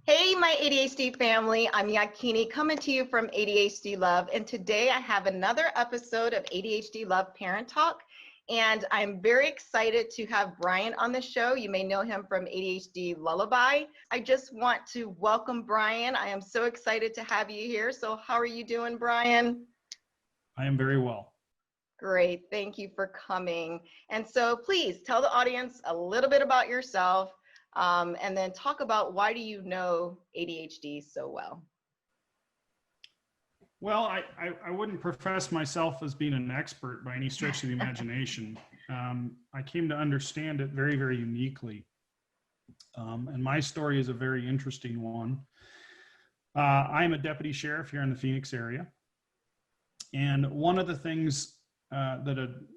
Hey, my ADHD family. I'm Yakini coming to you from ADHD Love. And today I have another episode of ADHD Love Parent Talk. And I'm very excited to have Bryan on the show. You may know him from ADHD Lullaby. I just want to welcome Bryan. I am so excited to have you here. So how are you doing, Bryan? I am very well. Great. Thank you for coming. And so please tell the audience a little bit about yourself. And then talk about why do you know ADHD so well? Well, I wouldn't profess myself as being an expert by any stretch of the imagination. I came to understand it very, very uniquely. And my story is a very interesting one. I'm a deputy sheriff here in the Phoenix area. And one of the things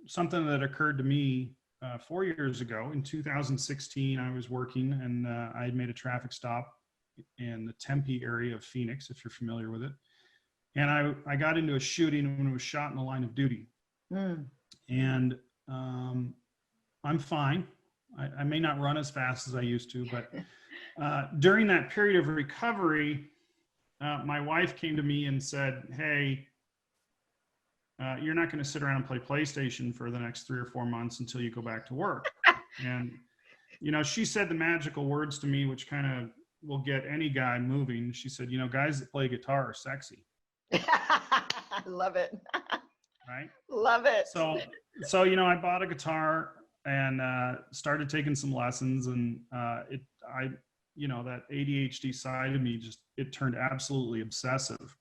something that occurred to me 4 years ago in 2016, I was working and I had made a traffic stop in the Tempe area of Phoenix, if you're familiar with it. And I got into a shooting when I was shot in the line of duty. And I'm fine. I may not run as fast as I used to, but during that period of recovery, my wife came to me and said, hey, you're not going to sit around and play PlayStation for the next 3 or 4 months until you go back to work. And, you know, she said the magical words to me, which kind of will get any guy moving. She said, you know, guys that play guitar are sexy. I love it. Right? Love it. So, you know, I bought a guitar and started taking some lessons, and you know, that ADHD side of me it turned absolutely obsessive.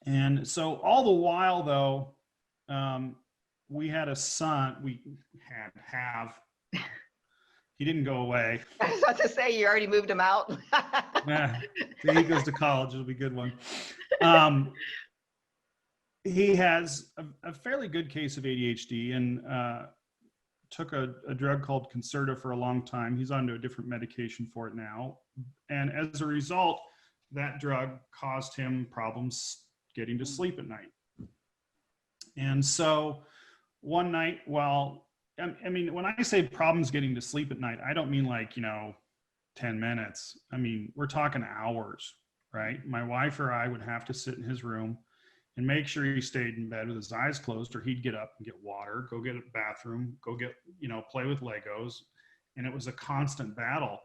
And so all the while though, we had a son, he didn't go away. I was about to say, you already moved him out. He goes to college, it'll be a good one. He has a fairly good case of ADHD and took a drug called Concerta for a long time. He's onto a different medication for it now. And as a result, that drug caused him problems getting to sleep at night. And so one night, I mean, when I say problems getting to sleep at night, I don't mean like, 10 minutes. I mean, we're talking hours, right? My wife or I would have to sit in his room and make sure he stayed in bed with his eyes closed, or he'd get up and get water, go get a bathroom, go get, play with Legos. And it was a constant battle.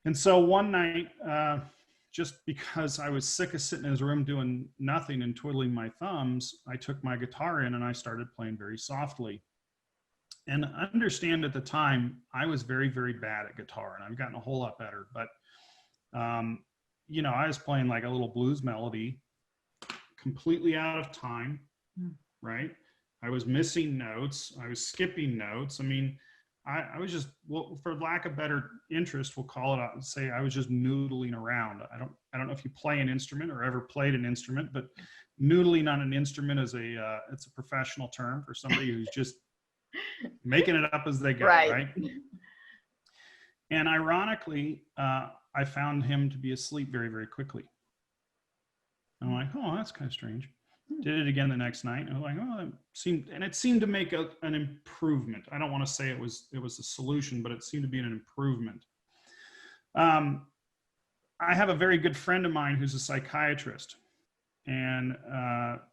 And so one night, just because I was sick of sitting in his room doing nothing and twiddling my thumbs, I took my guitar in and I started playing very softly. And understand at the time, I was very, very bad at guitar, and I've gotten a whole lot better. But, I was playing like a little blues melody, completely out of time, right? I was missing notes. I was skipping notes. I mean, I was just, well, for lack of better interest, we'll call it out and say I was just noodling around. I don't know if you play an instrument or ever played an instrument, but noodling on an instrument is it's a professional term for somebody who's just making it up as they go, right? And ironically, I found him to be asleep very, very quickly. I'm like, oh, that's kind of strange. Did it again the next night. I was like, oh, it seemed to make an improvement. I don't want to say it was a solution, but it seemed to be an improvement. I have a very good friend of mine who's a psychiatrist, and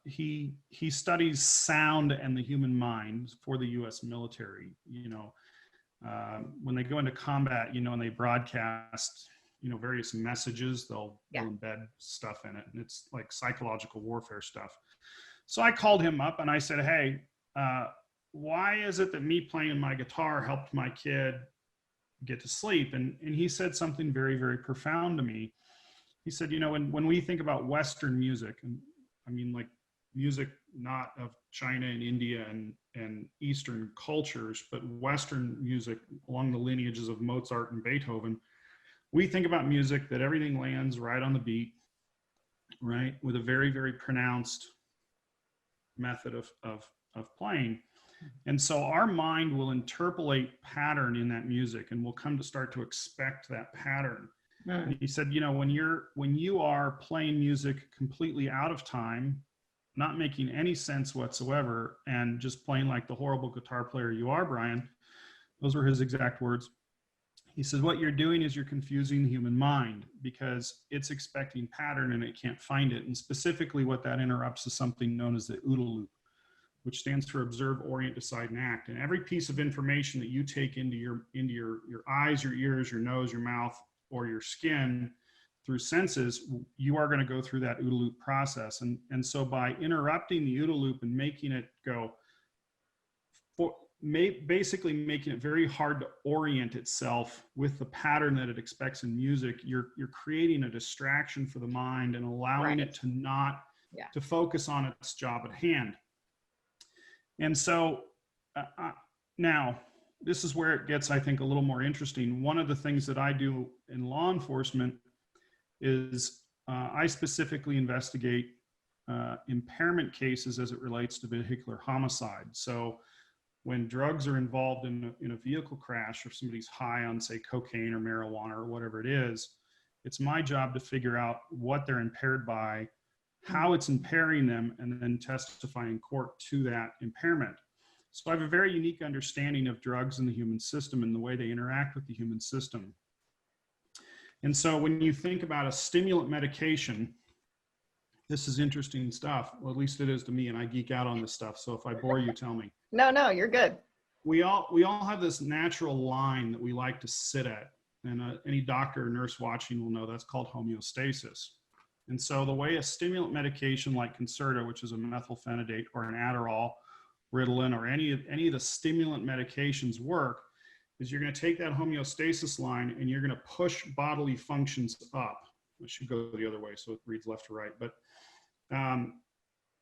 he studies sound and the human mind for the U.S. military. When they go into combat, and they broadcast, various messages, they'll embed stuff in it, and it's like psychological warfare stuff. So I called him up and I said, hey, why is it that me playing my guitar helped my kid get to sleep? And he said something very, very profound to me. He said, when we think about Western music, and I mean like music not of China and India and Eastern cultures, but Western music along the lineages of Mozart and Beethoven, we think about music that everything lands right on the beat, right? With a very, very pronounced method of playing. And so our mind will interpolate pattern in that music, and we'll come to start to expect that pattern. And he said, when you are playing music completely out of time, not making any sense whatsoever, and just playing like the horrible guitar player you are, Bryan, those were his exact words. He says, what you're doing is you're confusing the human mind because it's expecting pattern and it can't find it. And specifically what that interrupts is something known as the OODA loop, which stands for observe, orient, decide, and act. And every piece of information that you take into your eyes, your ears, your nose, your mouth, or your skin through senses, you are going to go through that OODA loop process. And so by interrupting the OODA loop and making it go, basically making it very hard to orient itself with the pattern that it expects in music, you're creating a distraction for the mind and allowing it to not to focus on its job at hand. And so now this is where it gets, I think, a little more interesting. One of the things that I do in law enforcement is I specifically investigate impairment cases as it relates to vehicular homicide. So when drugs are involved in a vehicle crash, or somebody's high on, say, cocaine or marijuana or whatever it is, it's my job to figure out what they're impaired by, how it's impairing them, and then testify in court to that impairment. So I have a very unique understanding of drugs in the human system and the way they interact with the human system. And so when you think about a stimulant medication, this is interesting stuff. Well, at least it is to me, and I geek out on this stuff. So if I bore you, tell me. No, you're good. We all have this natural line that we like to sit at. And any doctor or nurse watching will know that's called homeostasis. And so the way a stimulant medication like Concerta, which is a methylphenidate, or an Adderall, Ritalin, or any of the stimulant medications work, is you're going to take that homeostasis line and you're going to push bodily functions up. It should go the other way so it reads left to right. But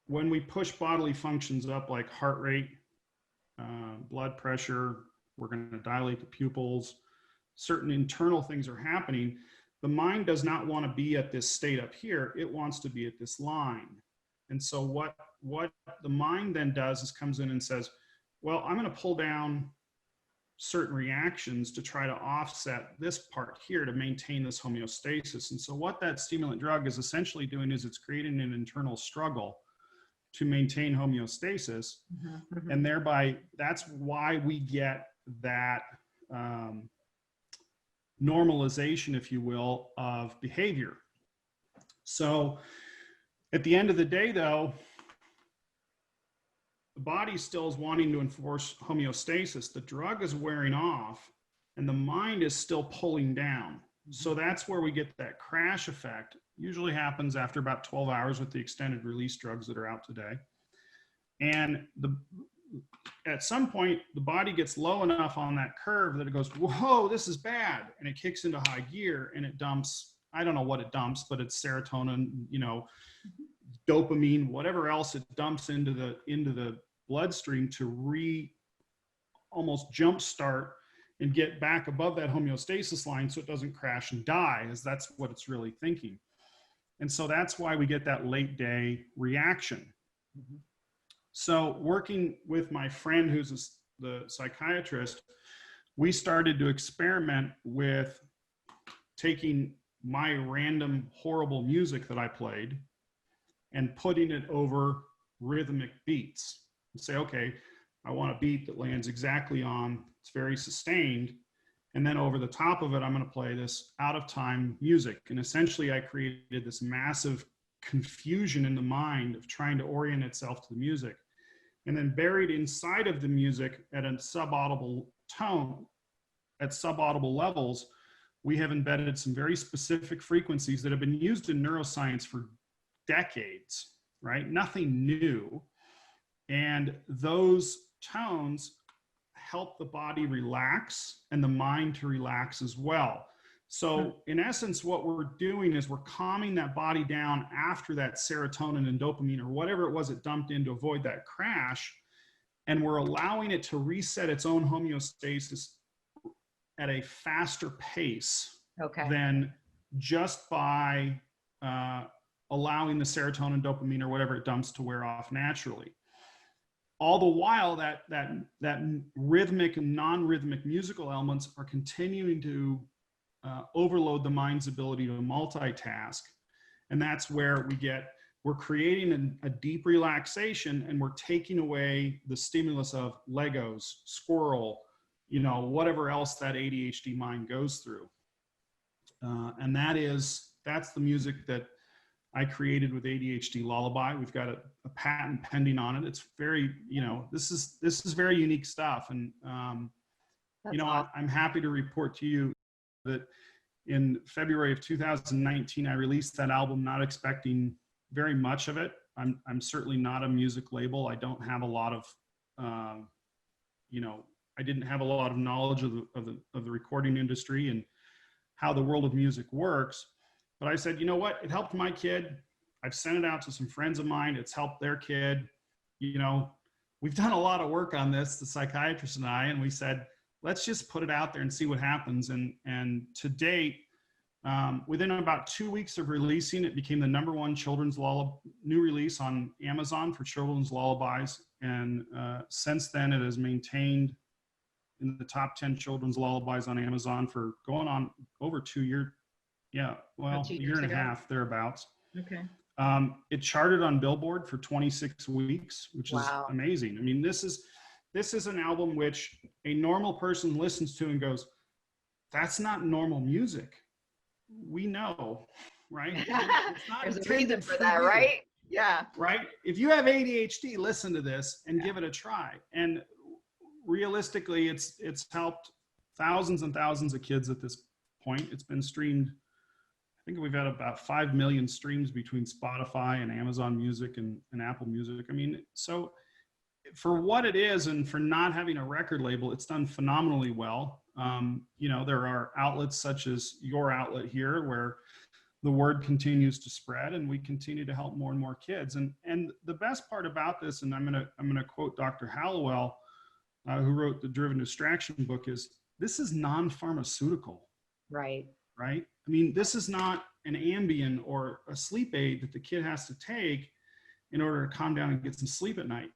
when we push bodily functions up, like heart rate, blood pressure, we're going to dilate the pupils, certain internal things are happening. The mind does not want to be at this state up here. It wants to be at this line. And so what the mind then does is comes in and says, well, I'm going to pull down certain reactions to try to offset this part here to maintain this homeostasis. And so what that stimulant drug is essentially doing is it's creating an internal struggle to maintain homeostasis. Mm-hmm. And thereby, that's why we get that normalization, if you will, of behavior. So at the end of the day, though, the body still is wanting to enforce homeostasis. The drug is wearing off and the mind is still pulling down. So that's where we get that crash effect. Usually happens after about 12 hours with the extended release drugs that are out today. And at some point, the body gets low enough on that curve that it goes, whoa, this is bad. And it kicks into high gear and it dumps, I don't know what it dumps, but it's serotonin, dopamine, whatever else it dumps into the bloodstream to almost jumpstart and get back above that homeostasis line so it doesn't crash and die, as that's what it's really thinking. And so that's why we get that late day reaction. Mm-hmm. So working with my friend who's the psychiatrist, we started to experiment with taking my random horrible music that I played and putting it over rhythmic beats. And say, okay, I want a beat that lands exactly on, it's very sustained, and then over the top of it, I'm going to play this out of time music. And essentially I created this massive confusion in the mind of trying to orient itself to the music. And then buried inside of the music at a subaudible tone, at subaudible levels, we have embedded some very specific frequencies that have been used in neuroscience for decades, right? Nothing new. And those tones help the body relax and the mind to relax as well. So in essence, what we're doing is we're calming that body down after that serotonin and dopamine or whatever it was it dumped in to avoid that crash. And we're allowing it to reset its own homeostasis at a faster pace than just by allowing the serotonin, dopamine, or whatever it dumps to wear off naturally. All the while that rhythmic and non-rhythmic musical elements are continuing to overload the mind's ability to multitask. And that's where we're creating a deep relaxation and we're taking away the stimulus of Legos, squirrel, you know, whatever else that ADHD mind goes through. And that's the music that I created with ADHD Lullaby. We've got a patent pending on it. It's very, you know, this is very unique stuff. And, you know, awesome. I'm happy to report to you that in February of 2019, I released that album, not expecting very much of it. I'm certainly not a music label. I don't have a lot of, you know, I didn't have a lot of knowledge of the recording industry and how the world of music works. But I said, you know what? It helped my kid. I've sent it out to some friends of mine. It's helped their kid. You know, we've done a lot of work on this, the psychiatrist and I, and we said, let's just put it out there and see what happens. And to date, within about 2 weeks of releasing, it became the #1 children's new release on Amazon for children's lullabies. And since then, it has maintained in the top 10 children's lullabies on Amazon for going on over 2 years. Yeah, well, a year and a half, thereabouts. Okay. It charted on Billboard for 26 weeks, which is amazing. I mean, this is an album which a normal person listens to and goes, that's not normal music. We know, right? It's not There's a reason for that, right? Yeah. Right? If you have ADHD, listen to this and give it a try. And realistically, it's helped thousands and thousands of kids at this point. It's been streamed. I think we've had about 5 million streams between Spotify and Amazon Music and Apple Music. I mean, so for what it is and for not having a record label, it's done phenomenally well. You know, there are outlets such as your outlet here where the word continues to spread and we continue to help more and more kids. And the best part about this, and I'm gonna quote Dr. Hallowell, who wrote the Driven Distraction book, is this is non-pharmaceutical. Right. Right? I mean, this is not an Ambien or a sleep aid that the kid has to take in order to calm down and get some sleep at night.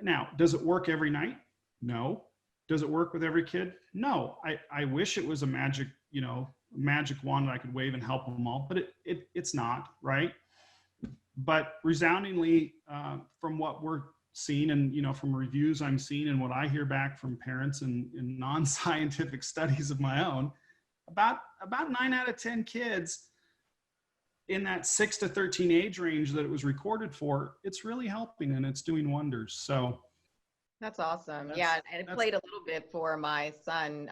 Now, does it work every night? No. Does it work with every kid? No. I wish it was a magic, you know, magic wand that I could wave and help them all, but it's not, right? But resoundingly, from what we're seeing and, you know, from reviews I'm seeing and what I hear back from parents and non-scientific studies of my own, about 9 out of 10 kids in that 6 to 13 age range that it was recorded for, it's really helping and it's doing wonders. So that's awesome. Yeah, and I played a little bit for my son,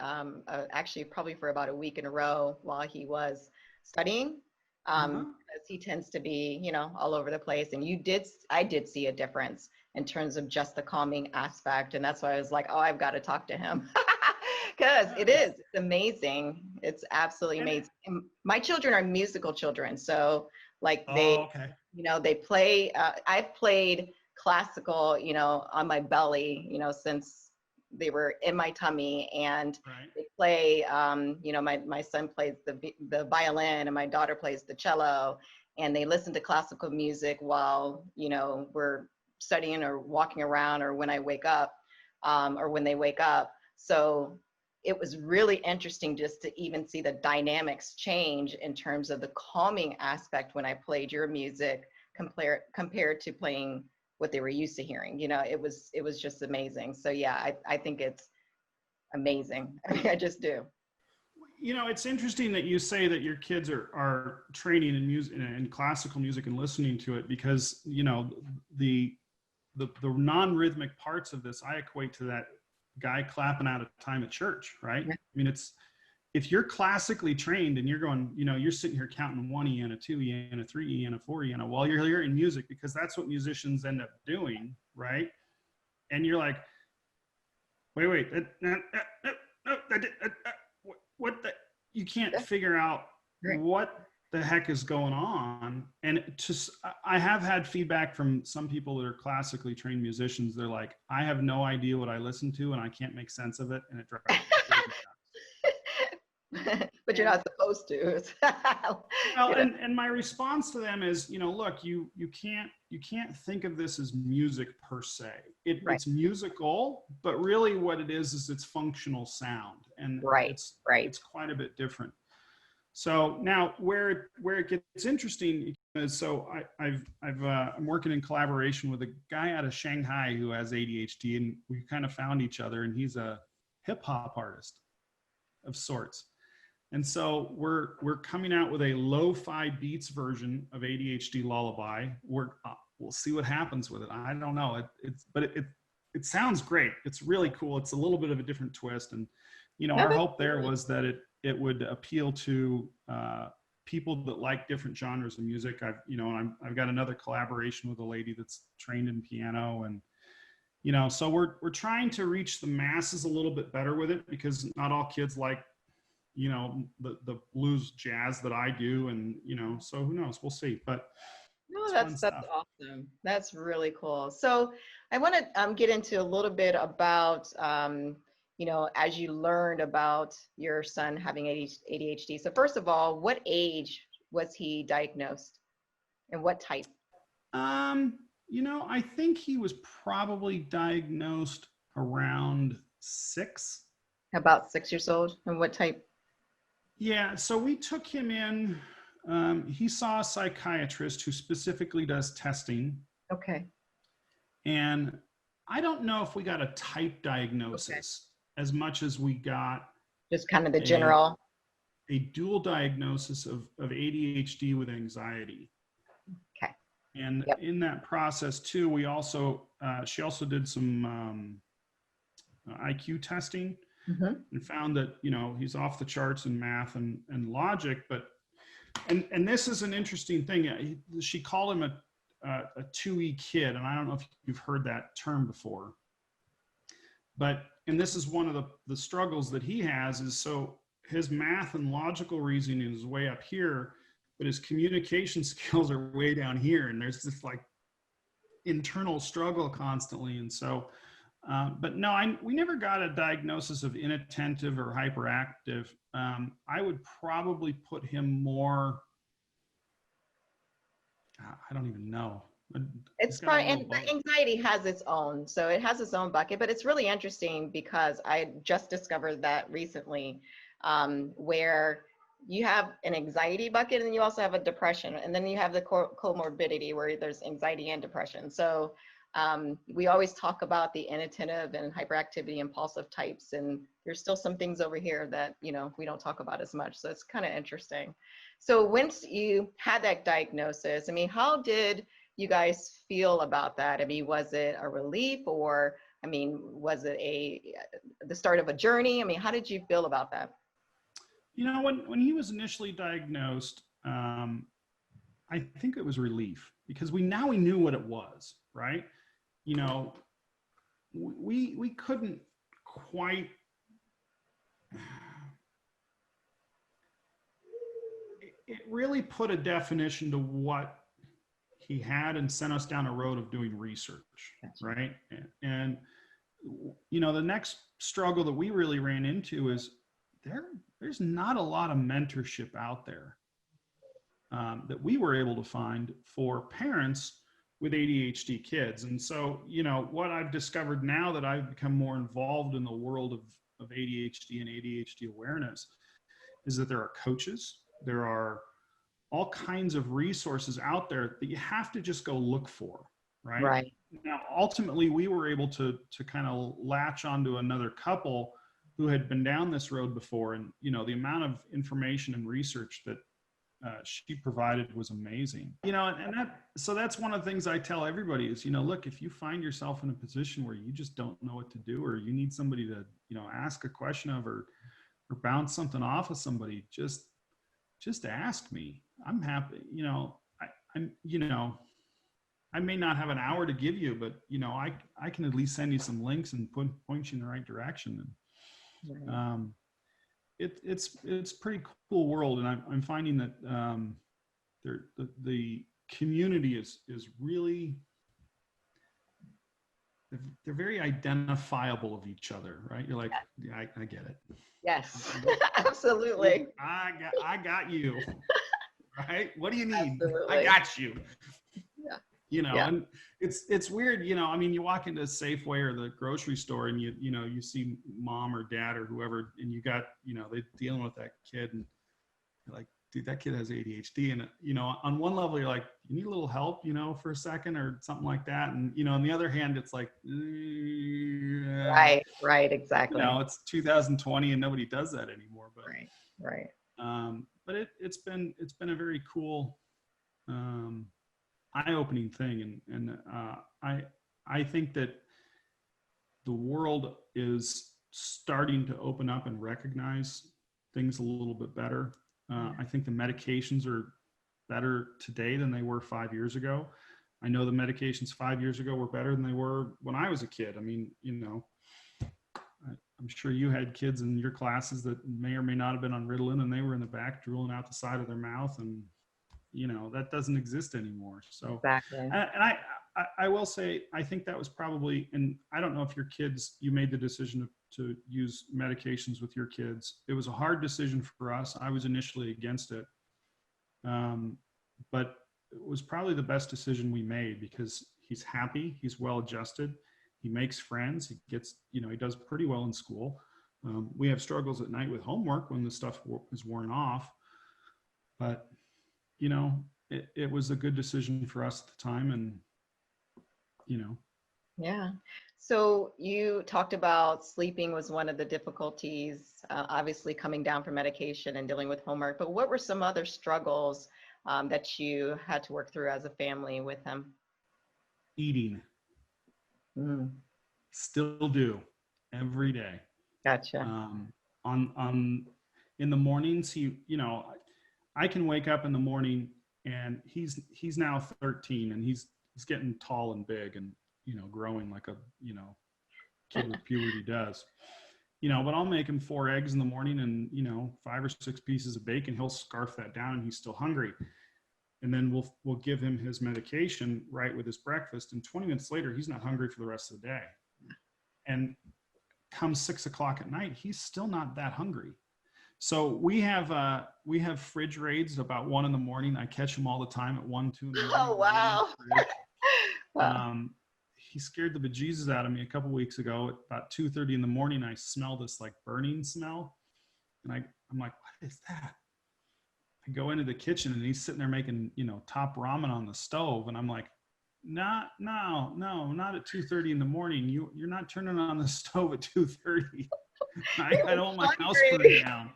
actually probably for about a week in a row while he was studying, because he tends to be, you know, all over the place. And I did see a difference in terms of just the calming aspect. And that's why I was like, oh, I've got to talk to him. Because it's amazing. It's absolutely amazing. And my children are musical children. So like you know, they play, I've played classical, you know, on my belly, you know, since they were in my tummy, and they play, you know, my son plays the violin and my daughter plays the cello, and they listen to classical music while, you know, we're studying or walking around or when I wake up, or when they wake up. So it was really interesting just to even see the dynamics change in terms of the calming aspect when I played your music compared to playing what they were used to hearing. You know, it was just amazing. So yeah, I think it's amazing. I mean, I just do. You know, it's interesting that you say that your kids are training in music and classical music and listening to it, because, you know, the non-rhythmic parts of this, I equate to that guy clapping out of time at church, right? I mean, if you're classically trained and you're going, you know, you're sitting here counting 1 E and a 2 E and a 3 E and a 4 E and a, while you're hearing music, because that's what musicians end up doing, right? And you're like, wait, what the, you can't figure out what the heck is going on. And I have had feedback from some people that are classically trained musicians. They're like, I have no idea what I listen to and I can't make sense of it, and it drives me crazy. But you're not supposed to. Well, and my response to them is, you know, look, you can't think of this as music per se. It's musical, but really what it is it's functional sound, and it's quite a bit different. So now where it gets interesting is, so I'm working in collaboration with a guy out of Shanghai who has ADHD, and we kind of found each other, and he's a hip hop artist of sorts. And so we're coming out with a lo-fi beats version of ADHD Lullaby. We'll see what happens with it. I don't know. It sounds great. It's really cool. It's a little bit of a different twist. And, you know, our hope there was that it would appeal to people that like different genres of music. I've got another collaboration with a lady that's trained in piano, and, you know, so we're trying to reach the masses a little bit better with it, because not all kids like, you know, the blues jazz that I do. And, you know, so who knows, we'll see. But no, that's awesome. That's really cool. So I want to get into a little bit about, you know, as you learned about your son having ADHD. So first of all, what age was he diagnosed, and what type? You know, I think he was probably diagnosed around 6. About 6 years old. And what type? Yeah, so we took him in. He saw a psychiatrist who specifically does testing. Okay. And I don't know if we got a type diagnosis as much as we got just kind of the general. A dual diagnosis of ADHD with anxiety. Okay. And in that process too, we also, she also did some IQ testing. Mm-hmm. And found that, you know, he's off the charts in math and logic. But and this is an interesting thing. She called him a 2E kid, and I don't know if you've heard that term before. And this is one of the struggles that he has, is so his math and logical reasoning is way up here, but his communication skills are way down here, and there's this like internal struggle constantly. And so but no, we never got a diagnosis of inattentive or hyperactive. I would probably put him more, I don't even know. It's probably, and anxiety has its own, so it has its own bucket, but it's really interesting because I just discovered that recently, where you have an anxiety bucket, and then you also have a depression, and then you have the comorbidity where there's anxiety and depression. So we always talk about the inattentive and hyperactivity impulsive types, and there's still some things over here that, you know, we don't talk about as much. So it's kind of interesting. So once you had that diagnosis, I mean, how did you guys feel about that? I mean, was it a relief, or, I mean, was it the start of a journey? I mean, how did you feel about that? You know, when he was initially diagnosed, I think it was relief, because we knew what it was, right? You know, we couldn't quite, it really put a definition to what he had and sent us down a road of doing research, right? And you know, the next struggle that we really ran into is there's not a lot of mentorship out there that we were able to find for parents with ADHD kids. And so, you know, what I've discovered now that I've become more involved in the world of ADHD and ADHD awareness is that there are coaches, there are all kinds of resources out there that you have to just go look for, right? Right. Now, ultimately, we were able to kind of latch onto another couple who had been down this road before. And, you know, the amount of information and research that she provided was amazing. You know, and so that's one of the things I tell everybody is, you know, look, if you find yourself in a position where you just don't know what to do, or you need somebody to, you know, ask a question of, or bounce something off of somebody, just ask me. I'm happy. You know, I'm, you know, I may not have an hour to give you, but, you know, I can at least send you some links and point you in the right direction. And it's pretty cool world. And I'm finding that the community is really, they're very identifiable of each other, right? You're like, yeah, I get it. Yes, absolutely. I got you. Right? What do you need? Absolutely. I got you. Yeah. You know, and it's weird, you know, I mean, you walk into Safeway or the grocery store and you know, you see mom or dad or whoever, and you got, you know, they're dealing with that kid, and you're like, dude, that kid has ADHD. And, on one level, you're like, you need a little help, for a second or something like that. And, on the other hand, it's like, Right, exactly. It's 2020 and nobody does that anymore. But, Right. But it's been a very cool, eye-opening thing. And I think that the world is starting to open up and recognize things a little bit better. I think the medications are better today than they were 5 years ago. I know the medications 5 years ago were better than they were when I was a kid. I mean, I'm sure you had kids in your classes that may or may not have been on Ritalin, and they were in the back drooling out the side of their mouth, and that doesn't exist anymore. So, Exactly. and I will say, I think that was probably, and I don't know if you made the decision to use medications with your kids. It was a hard decision for us. I was initially against it. But it was probably the best decision we made because he's happy, he's well adjusted, he makes friends, he gets, he does pretty well in school. We have struggles at night with homework when the stuff is worn off, but it was a good decision for us at the time. And Yeah. So you talked about sleeping was one of the difficulties, obviously coming down from medication and dealing with homework, but what were some other struggles that you had to work through as a family with him? Eating. Still do every day. Gotcha. In the mornings, I can wake up in the morning and he's now 13 and he's getting tall and big and, growing like a, kid with puberty does, but I'll make him 4 eggs in the morning and, 5 or 6 pieces of bacon. He'll scarf that down and he's still hungry. And then we'll give him his medication right with his breakfast. And 20 minutes later, he's not hungry for the rest of the day. And come 6 o'clock at night, he's still not that hungry. So we have fridge raids about 1 in the morning. I catch him all the time at 1, 2 in the morning. Oh, wow. He scared the bejesus out of me a couple weeks ago. At about 2:30 in the morning, I smell this like burning smell. And I'm like, what is that? I go into the kitchen and he's sitting there making, top ramen on the stove. And I'm like, no, not at 2:30 in the morning. You're not turning on the stove at 2:30. I don't want my house burned down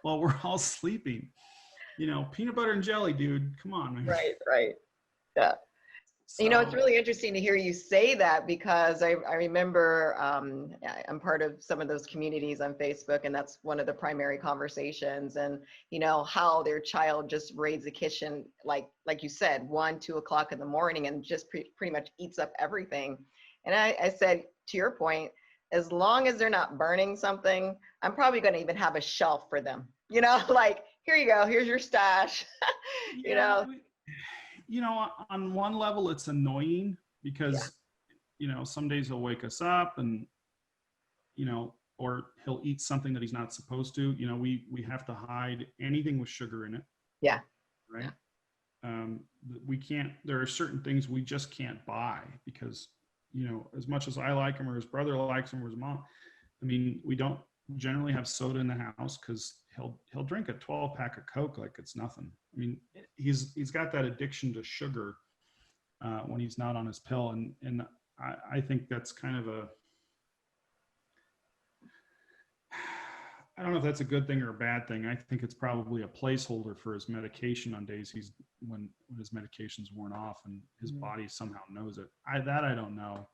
while we're all sleeping. Peanut butter and jelly, dude. Come on, man. Right. Yeah. So, it's really interesting to hear you say that because I remember I'm part of some of those communities on Facebook, and that's one of the primary conversations. And how their child just raids the kitchen, like you said, 1, 2 o'clock in the morning, and just pretty much eats up everything. And I said, to your point, as long as they're not burning something, I'm probably going to even have a shelf for them. Like, here you go, here's your stash. On one level, it's annoying because, some days he'll wake us up and, or he'll eat something that he's not supposed to. We have to hide anything with sugar in it. Yeah. Right. Yeah. There are certain things we just can't buy because, as much as I like him or his brother likes him or his mom, we don't generally have soda in the house because he'll drink a 12-pack of Coke like it's nothing. He's got that addiction to sugar when he's not on his pill, and I think that's kind of I don't know if that's a good thing or a bad thing. I think it's probably a placeholder for his medication on days when his medication's worn off and his body somehow knows it. I don't know,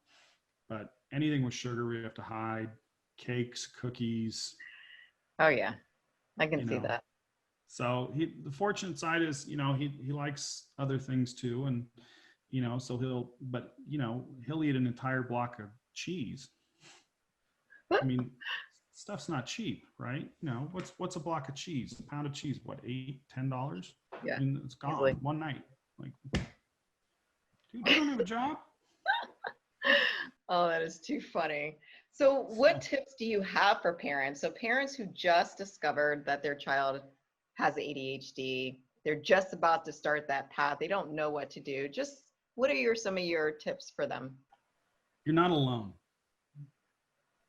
but anything with sugar we have to hide. Cakes, cookies. Oh yeah, I can see that. So the fortunate side is, he likes other things too. And, so he'll eat an entire block of cheese. Stuff's not cheap, right? What's a block of cheese? A pound of cheese, what, $8, $10? Yeah. It's gone one night. Like, dude, you don't have a job? Oh, that is too funny. So what tips do you have for parents? So parents who just discovered that their child has ADHD, they're just about to start that path. They don't know what to do. Just what are some of your tips for them? You're not alone,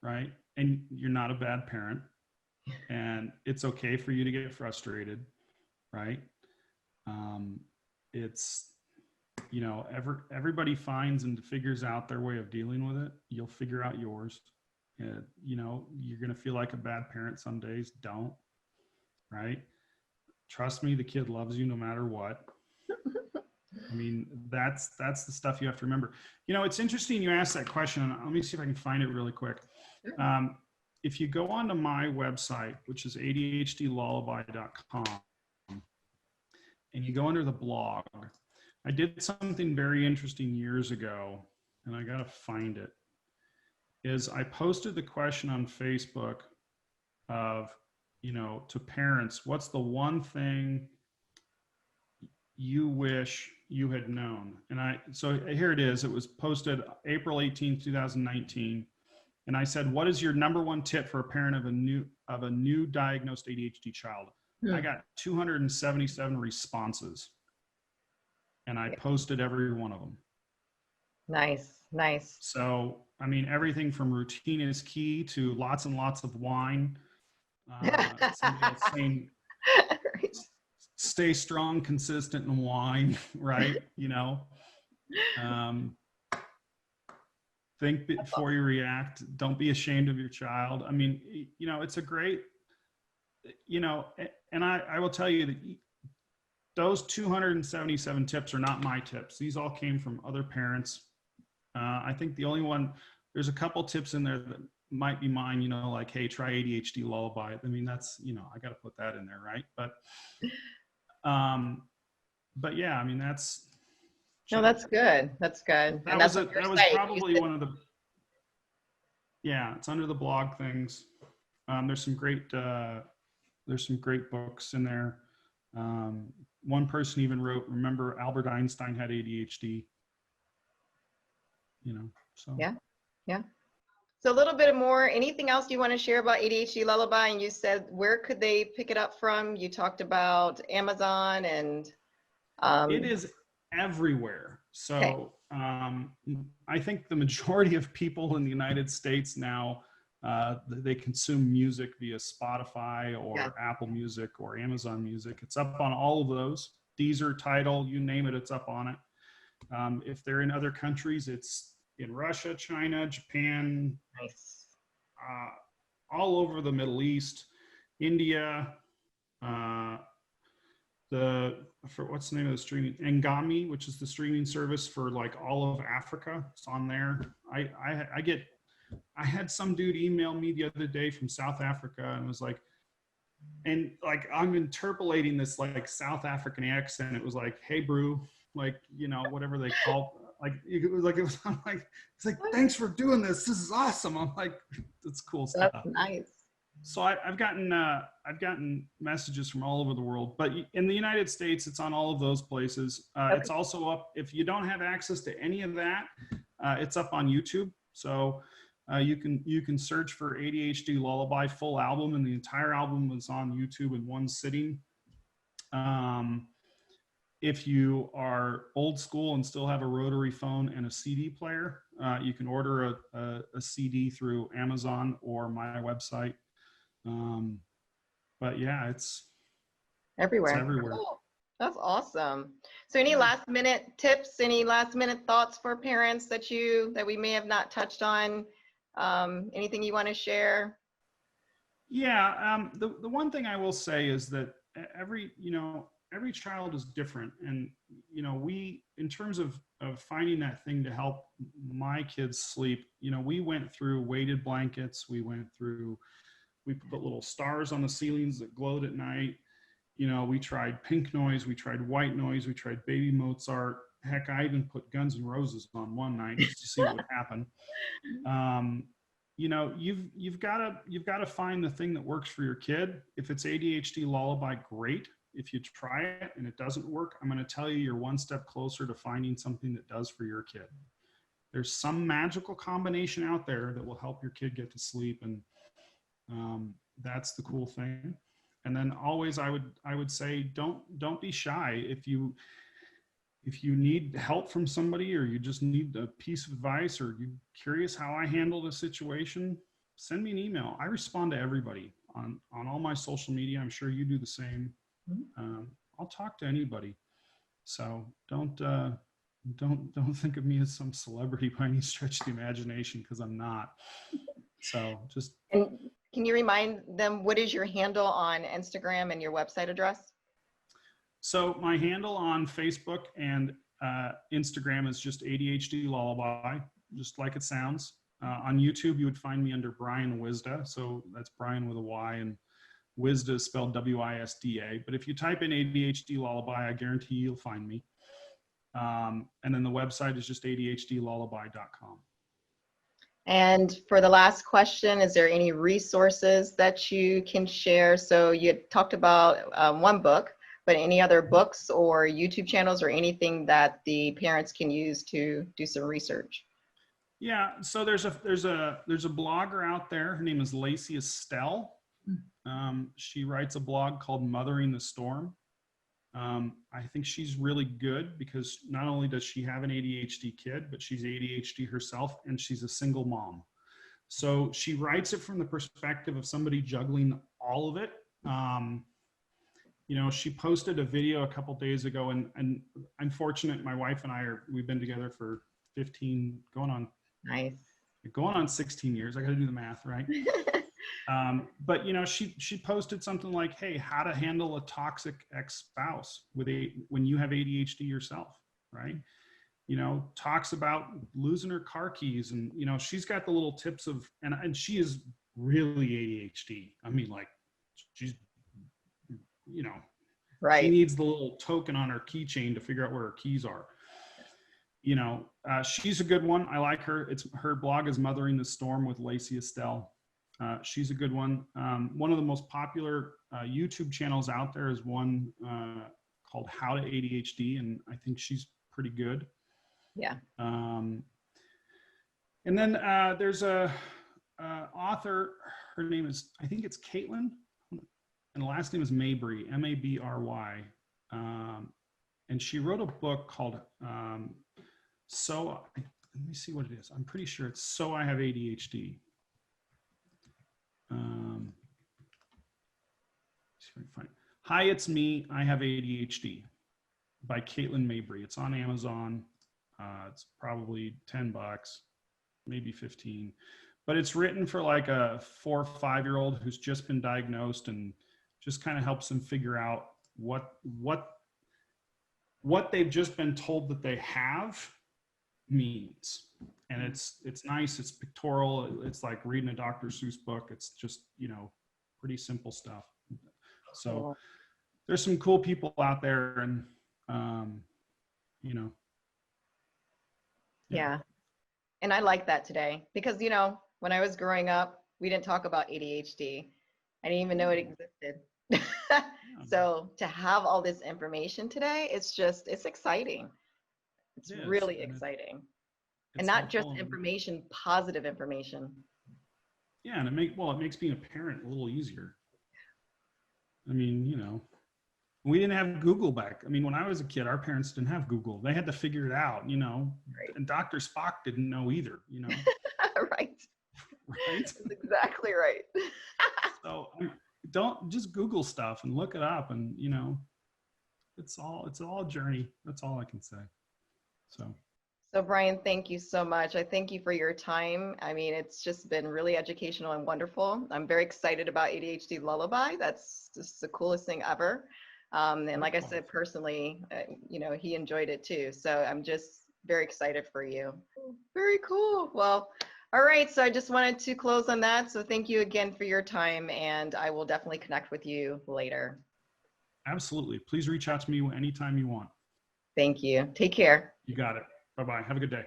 right? And you're not a bad parent. And it's okay for you to get frustrated. right? It's, everybody finds and figures out their way of dealing with it. You'll figure out yours. You're going to feel like a bad parent some days. Don't, right? Trust me, the kid loves you no matter what. I mean, that's the stuff you have to remember. It's interesting you asked that question. Let me see if I can find it really quick. If you go onto my website, which is ADHDlullaby.com, and you go under the blog, I did something very interesting years ago, and I got to find it, is I posted the question on Facebook of, to parents, what's the one thing you wish you had known? And so here it is. It was posted April 18th, 2019. And I said, what is your number one tip for a parent of a new diagnosed ADHD child? I got 277 responses, and I posted every one of them. Nice. So, I mean, everything from routine is key to lots and lots of wine. Somebody else saying, stay strong, consistent, and wine, right? Think before you react. Don't be ashamed of your child. I mean, it's a great, and I will tell you that those 277 tips are not my tips. These all came from other parents. I think the only one, there's a couple tips in there that might be mine, like, hey, try ADHD Lullaby. I mean, that's, I got to put that in there, right? But yeah, I mean, that's. No, that's good. That's good. That was probably one of the. Yeah, it's under the blog things. There's some great books in there. One person even wrote, remember Albert Einstein had ADHD. So. Yeah. So a little bit more, anything else you want to share about ADHD Lullaby? And you said, where could they pick it up from? You talked about Amazon and. It is everywhere. So I think the majority of people in the United States now, they consume music via Spotify or Apple Music or Amazon Music. It's up on all of those. Deezer, Tidal, you name it, it's up on it. If they're in other countries, it's in Russia, China, Japan, all over the Middle East, India, what's the name of the streaming? Ngami, which is the streaming service for like all of Africa. It's on there. I had some dude email me the other day from South Africa and was like, and like, I'm interpolating this like South African accent. It was like, hey, brew, like, whatever they call, like, I'm like, it's like, thanks for doing this. This is awesome. I'm like, that's cool stuff. That's nice. So I've gotten messages from all over the world, but in the United States, it's on all of those places. It's also up, if you don't have access to any of that, it's up on YouTube. So you can search for ADHD Lullaby full album, and the entire album was on YouTube in one sitting. If you are old school and still have a rotary phone and a CD player, you can order a CD through Amazon or my website. But yeah, it's everywhere. It's everywhere. Cool. That's awesome. So any last minute tips, any last minute thoughts for parents that we may have not touched on? Anything you want to share? Yeah. The one thing I will say is that every child is different. And, we, in terms of finding that thing to help my kids sleep, we went through weighted blankets. We put little stars on the ceilings that glowed at night. We tried pink noise, we tried white noise, we tried baby Mozart. Heck, I even put Guns N' Roses on one night just to see what would happen. You've got to find the thing that works for your kid. If it's ADHD Lullaby, great. If you try it and it doesn't work, I'm going to tell you're one step closer to finding something that does for your kid. There's some magical combination out there that will help your kid get to sleep, and that's the cool thing. And then always I would say, don't be shy. If you need help from somebody, or you just need a piece of advice, or you're curious how I handled a situation, send me an email. I respond to everybody on all my social media. I'm sure you do the same. I'll talk to anybody. So don't think of me as some celebrity by any stretch of the imagination, because I'm not. So just. And can you remind them, what is your handle on Instagram and your website address? So my handle on Facebook and Instagram is just ADHD Lullaby, just like it sounds. On YouTube, you would find me under Bryan Wisda. So that's Bryan with a Y, and Wisda is spelled Wisda. But if you type in ADHD Lullaby, I guarantee you'll find me. And then the website is just ADHDlullaby.com. And for the last question, is there any resources that you can share? So you had talked about one book, but any other books or YouTube channels or anything that the parents can use to do some research? Yeah, so there's a blogger out there. Her name is Lacey Estelle. She writes a blog called Mothering the Storm. I think she's really good because not only does she have an ADHD kid, but she's ADHD herself, and she's a single mom. So she writes it from the perspective of somebody juggling all of it. You know, she posted a video a couple days ago, and I'm fortunate. My wife and we've been together for 15, going on 16 years. I got to do the math, right? But you know, she posted something like, "Hey, how to handle a toxic ex-spouse when you have ADHD yourself," right? You know, talks about losing her car keys, and you know, she's got the little tips of, and she is really ADHD. I mean, like, she's, you know, right. She needs the little token on her keychain to figure out where her keys are. You know, she's a good one. I like her. Her blog is Mothering the Storm with Lacey Estelle. She's a good one. One of the most popular YouTube channels out there is one called How to ADHD, and I think she's pretty good. Yeah. And then there's a author. Her name is, I think it's Caitlin, and the last name is Mabry, Mabry. And she wrote a book called let me see what it is. I'm pretty sure it's So I Have ADHD. See if I can find it. Hi, it's me. I have ADHD by Caitlin Mabry. It's on Amazon. It's probably $10, maybe 15. But it's written for like a 4 or 5-year-old who's just been diagnosed, and just kind of helps them figure out what they've just been told that they have means. And it's nice. It's pictorial. It's like reading a Dr. Seuss book. It's just, you know, pretty simple stuff. So there's some cool people out there, and you know. Yeah. And I like that today because, you know, when I was growing up, we didn't talk about ADHD. I didn't even know it existed. So to have all this information today, it's exciting. It's really exciting. And not just information, positive information. Yeah, and it makes being a parent a little easier. I mean, you know, we didn't have Google back. I mean, when I was a kid, our parents didn't have Google. They had to figure it out, you know. Right. And Dr. Spock didn't know either, you know. Right. Right. That's exactly right. So don't just Google stuff and look it up, and you know, it's all a journey. That's all I can say. So Bryan, thank you so much. I thank you for your time. I mean, it's just been really educational and wonderful. I'm very excited about ADHD Lullaby. That's just the coolest thing ever. And like I said, personally, you know, he enjoyed it too. So I'm just very excited for you. Very cool. Well, all right. So I just wanted to close on that. So thank you again for your time, and I will definitely connect with you later. Absolutely. Please reach out to me anytime you want. Thank you. Take care. You got it. Bye-bye. Have a good day.